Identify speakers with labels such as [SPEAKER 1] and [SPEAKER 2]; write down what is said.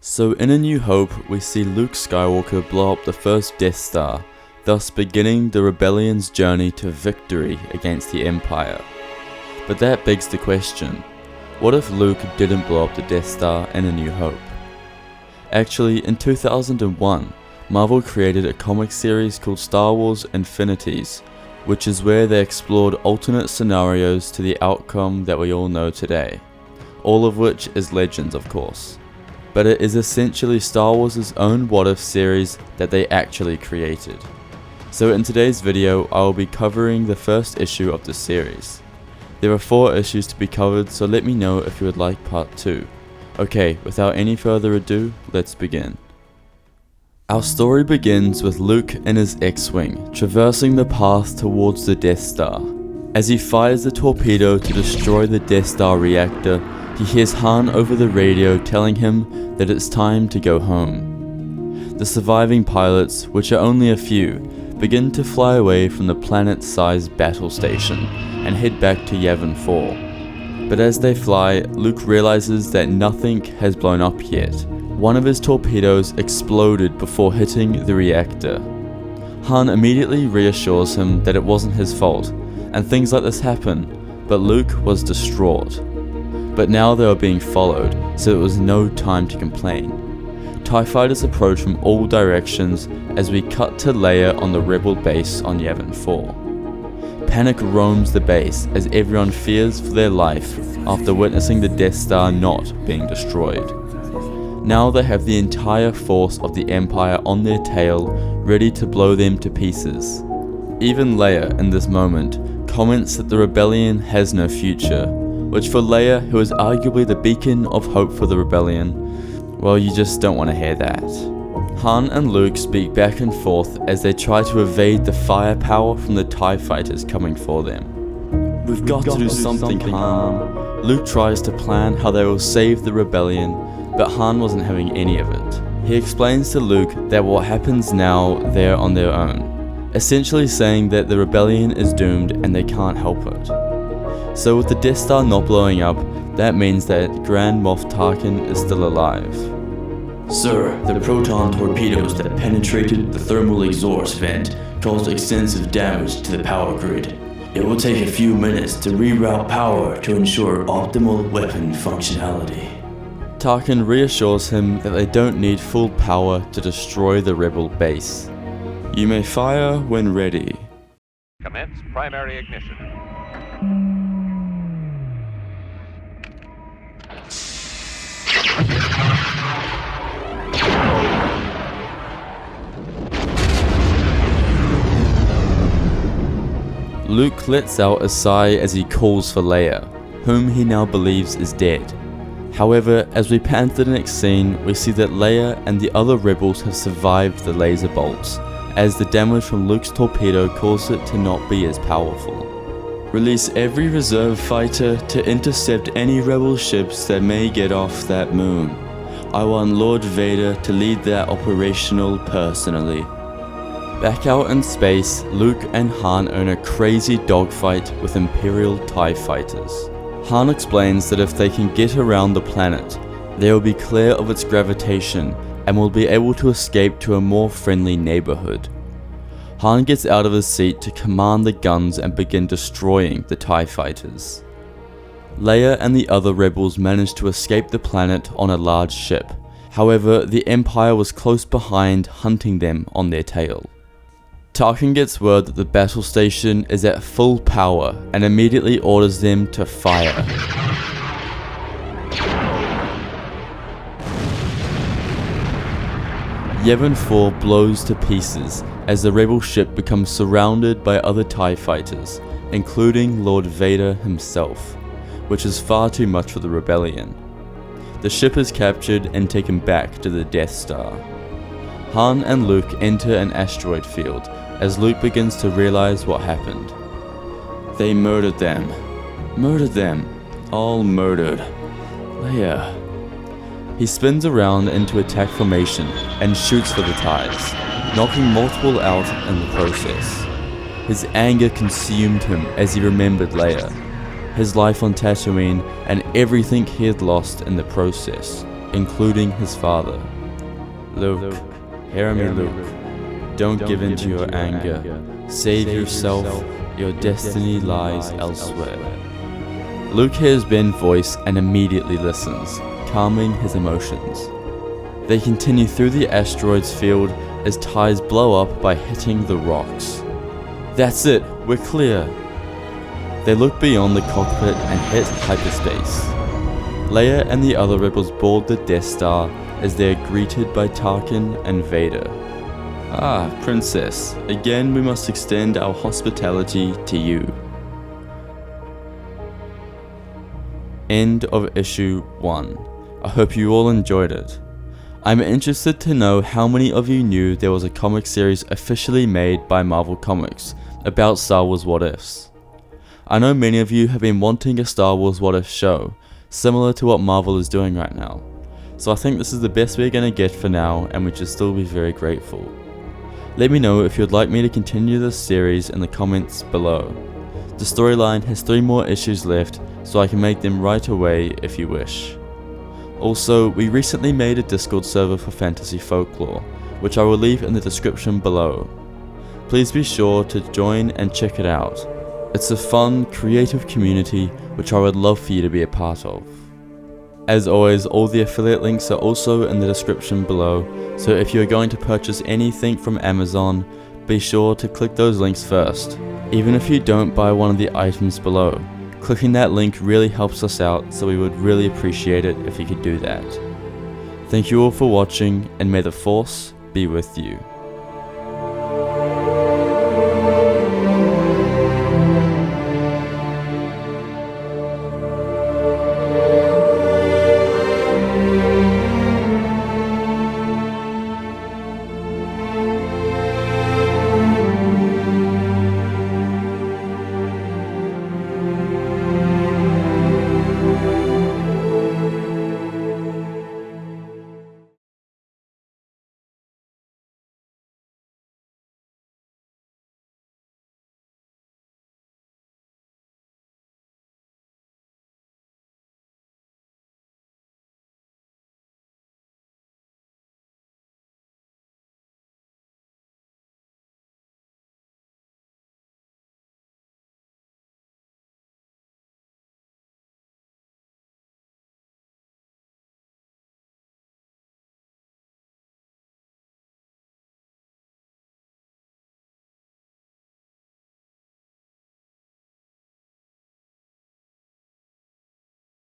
[SPEAKER 1] So in A New Hope, we see Luke Skywalker blow up the first Death Star, thus beginning the rebellion's journey to victory against the Empire. But that begs the question, what if Luke didn't blow up the Death Star in A New Hope? Actually, in 2001, Marvel created a comic series called Star Wars Infinities, which is where they explored alternate scenarios to the outcome that we all know today, all of which is Legends, of course. But it is essentially Star Wars' own What If series that they actually created. So in today's video, I will be covering the first issue of the series. There are 4 issues to be covered, so let me know if you would like part 2. Okay, without any further ado, let's begin. Our story begins with Luke in his X-Wing, traversing the path towards the Death Star. As he fires the torpedo to destroy the Death Star reactor, he hears Han over the radio telling him that it's time to go home. The surviving pilots, which are only a few, begin to fly away from the planet-sized battle station and head back to Yavin 4. But as they fly, Luke realizes that nothing has blown up yet. One of his torpedoes exploded before hitting the reactor. Han immediately reassures him that it wasn't his fault, and things like this happen, but Luke was distraught. But now they were being followed, so it was no time to complain. TIE fighters approach from all directions as we cut to Leia on the rebel base on Yavin 4. Panic roams the base as everyone fears for their life after witnessing the Death Star not being destroyed. Now they have the entire force of the Empire on their tail, ready to blow them to pieces. Even Leia, in this moment, comments that the rebellion has no future, which for Leia, who is arguably the beacon of hope for the rebellion, well, you just don't want to hear that. Han and Luke speak back and forth as they try to evade the firepower from the TIE fighters coming for them. We've got to do something, Han. Luke tries to plan how they will save the rebellion, but Han wasn't having any of it. He explains to Luke that what happens now, they're on their own, essentially saying that the rebellion is doomed and they can't help it. So with the Death Star not blowing up, that means that Grand Moff Tarkin is still alive.
[SPEAKER 2] Sir, the proton torpedoes that penetrated the thermal exhaust vent caused extensive damage to the power grid. It will take a few minutes to reroute power to ensure optimal weapon functionality.
[SPEAKER 1] Tarkin reassures him that they don't need full power to destroy the rebel base. You may fire when ready.
[SPEAKER 3] Commence primary ignition.
[SPEAKER 1] Luke lets out a sigh as he calls for Leia, whom he now believes is dead. However, as we pan to the next scene, we see that Leia and the other rebels have survived the laser bolts, as the damage from Luke's torpedo caused it to not be as powerful. Release every reserve fighter to intercept any rebel ships that may get off that moon. I want Lord Vader to lead that operational personally. Back out in space, Luke and Han are in a crazy dogfight with Imperial TIE fighters. Han explains that if they can get around the planet, they will be clear of its gravitation and will be able to escape to a more friendly neighborhood. Han gets out of his seat to command the guns and begin destroying the TIE fighters. Leia and the other rebels manage to escape the planet on a large ship. However, the Empire was close behind, hunting them on their tail. Tarkin gets word that the battle station is at full power and immediately orders them to fire. Yavin 4 blows to pieces as the rebel ship becomes surrounded by other TIE fighters, including Lord Vader himself, which is far too much for the rebellion. The ship is captured and taken back to the Death Star. Han and Luke enter an asteroid field as Luke begins to realize what happened. They murdered them. Murdered them. All murdered. Leia. He spins around into attack formation and shoots for the TIEs, knocking multiple out in the process. His anger consumed him as he remembered Leia, his life on Tatooine, and everything he had lost in the process. including his father. Luke, hear me, Luke. Don't give in to your anger. Save yourself. Your destiny lies elsewhere. Luke hears Ben's voice and immediately listens, calming his emotions. They continue through the asteroid's field as tires blow up by hitting the rocks. That's it, we're clear. They look beyond the cockpit and hit hyperspace. Leia and the other rebels board the Death Star as they are greeted by Tarkin and Vader. Ah, Princess, again we must extend our hospitality to you. End of issue 1. I hope you all enjoyed it. I'm interested to know how many of you knew there was a comic series officially made by Marvel Comics about Star Wars What Ifs. I know many of you have been wanting a Star Wars What If show, similar to what Marvel is doing right now. So I think this is the best we're going to get for now, and we should still be very grateful. Let me know if you'd like me to continue this series in the comments below. The storyline has 3 more issues left, so I can make them right away if you wish. Also, we recently made a Discord server for Fantasy Folklore, which I will leave in the description below. Please be sure to join and check it out. It's a fun, creative community which I would love for you to be a part of. As always, all the affiliate links are also in the description below, so if you are going to purchase anything from Amazon, be sure to click those links first. Even if you don't buy one of the items below, clicking that link really helps us out, so we would really appreciate it if you could do that. Thank you all for watching, and may the Force be with you.